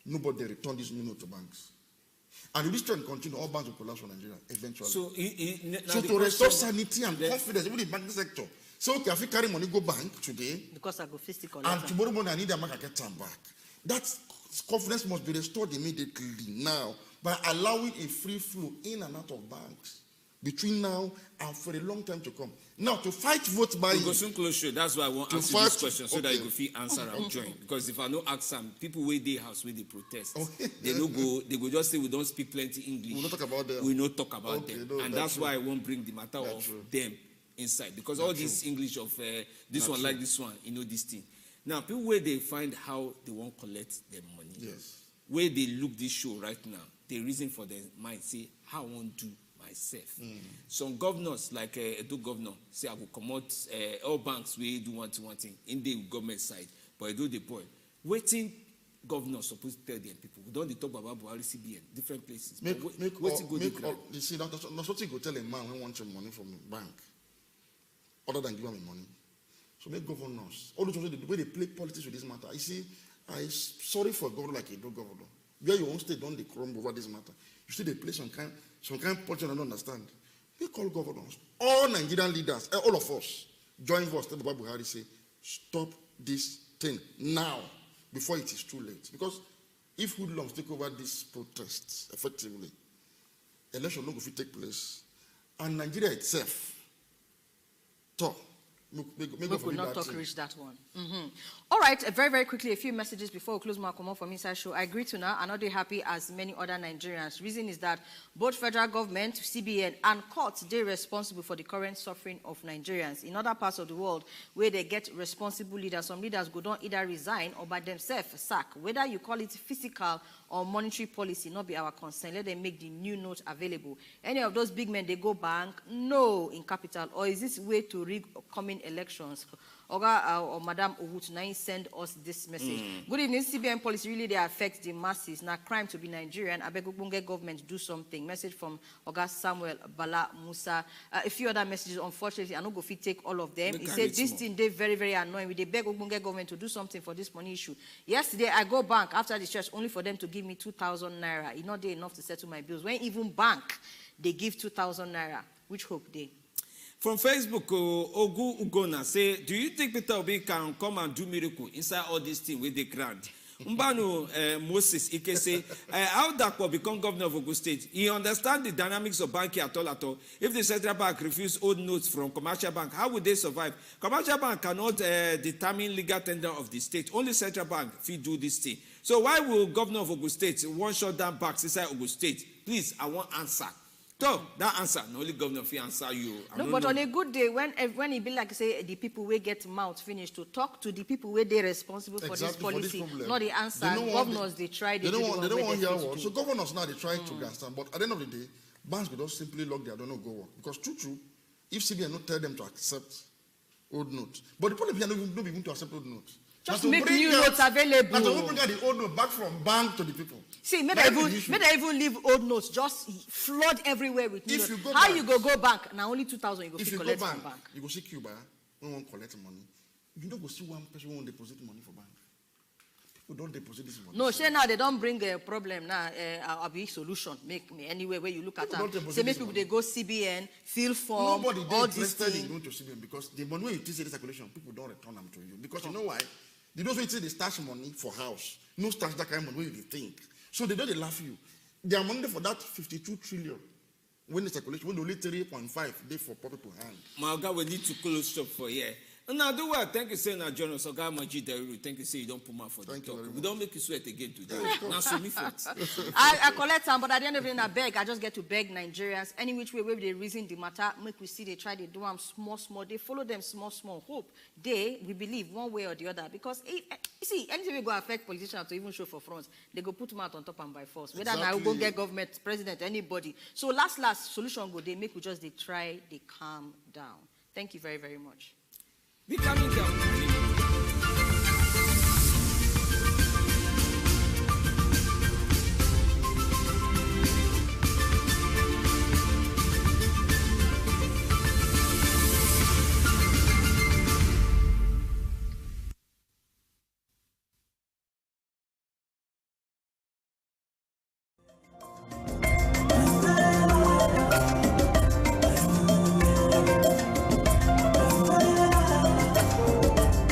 Nobody return this new note to banks. And if this trend continue, all banks will collapse for Nigeria eventually. So, To restore sanity and confidence, even the banking sector. So okay, if you carry money, go bank today, because I go physical. and tomorrow morning I need a bank, I get them back. That confidence must be restored immediately now by allowing a free flow in and out of banks between now and for a long time to come. Now, to fight vote buying. We go soon close show. That's why I want to ask you this question so that you go feel answer and join. Because if I know ask some people where they house where they protest, they no go. They go just say we don't speak plenty English. We don't talk about them. We not talk about them, no, and that's why I won't bring the matter of them inside. Because all this English of this one like this one, you know this thing. Now, people where they find how they won't collect their money. Yes. Where they look this show right now, the reason for their mind say how I won't do myself. Some governors, like Itoku Governor, say I will commot all banks where do one thing in the government side, but I do the point. Waiting governors supposed to tell them people. We don't talk about Buhari CBN, different places. You see, that's what you go tell a man who wants your money from a bank, other than give him money. So make governors, all those the way they play politics with this matter. You see, I'm sorry for a governor like Itoku Governor. Where your own state don't they crumble over this matter. You see they play some kind of politics I don't understand. We call governors, all Nigerian leaders, all of us, join us, tell Baba Buhari say, stop this thing now, before it is too late. Because if hoodlums take over these protests effectively, election no go fit take place. And Nigeria itself, we could not talk reach that one. All right, very, very quickly, a few messages before we close my comment from inside show. I agree to now. I'm not happy as many other Nigerians. Reason is that both federal government, CBN, and courts, they're responsible for the current suffering of Nigerians. In other parts of the world, where they get responsible leaders, some leaders go down either resign or by themselves sack. Whether you call it physical or monetary policy, not be our concern. Let them make the new note available. Any of those big men, they go bank? No, in capital. Or is this way to rig coming elections? Oga or Madam Owutu now send us this message. Good evening. CBN policy really they affect the masses. Now crime to be Nigerian. Abeokuta government do something. Message from Oga Samuel Bala Musa. A few other messages. Unfortunately, I don't go fit take all of them. He said this thing they very, very annoying. We they beg Ogunge government to do something for this money issue. Yesterday I go bank after the church only for them to give me 2,000 naira. It's not there enough to settle my bills. When even bank they give 2,000 naira. Which hope they? From Facebook, Ogu Ugona say, do you think Peter Obi can come and do miracle inside all this thing with the grant? Mbano Moses Ike say, how Dapo become governor of Ogun State? He understands the dynamics of banking at all. If the central bank refuse old notes from commercial bank, how would they survive? Commercial bank cannot determine legal tender of the state. Only central bank fit do this thing. So why will governor of Ogun State want shut down banks inside Ogun State? Please, I want answer. So that answer, no only governor will answer you. No, but on a good day, when it be like say the people will get mouth finished to talk to the people where they're responsible for this policy, not the answer. Governors they try. They don't want to hear what. So governors now they try to understand, but at the end of the day, banks will just simply lock their don't go work because true, if CBN not tell them to accept old notes, but the problem is not even to accept old notes. Just make new notes available. And to bring the old note back from bank to the people. See, may they even leave old notes, just flood everywhere with new notes. How you go bank? Now only 2,000 you go collect from bank. You go see Cuba, when one collect money. You don't go see one person who won't deposit money for bank. People don't deposit this money. No, now they don't bring a problem now. A big solution. Make me anywhere where you look at them. Say make people they go CBN, fill form. Nobody they interested in going to CBN because the money when you take the circulation, people don't return them to you because you know why? Those who say they stash money for house, no stash that kind of money you think. So they don't laugh you. Their money for that 52 trillion. When the circulation, when only 3.5 they for poor people hand. My God, we need to close shop for here. Now do well. Thank you, say now, General Soga Maji Deru. Thank you, say you don't put my for the Thank you talk. very We much. don't make you sweat again today. Now so me for I collect some, but at the end of the day, I beg. I just get to beg Nigerians. Any which way they reason the matter, make we see they try, they do them small. They follow them small. Hope we believe one way or the other. Because you see, anything we go affect politicians to even show for front, they go put them out on top and by force. Whether now we go get government, president, anybody. So last solution go they make we just they try, they calm down. Thank you very, very much. Be coming down.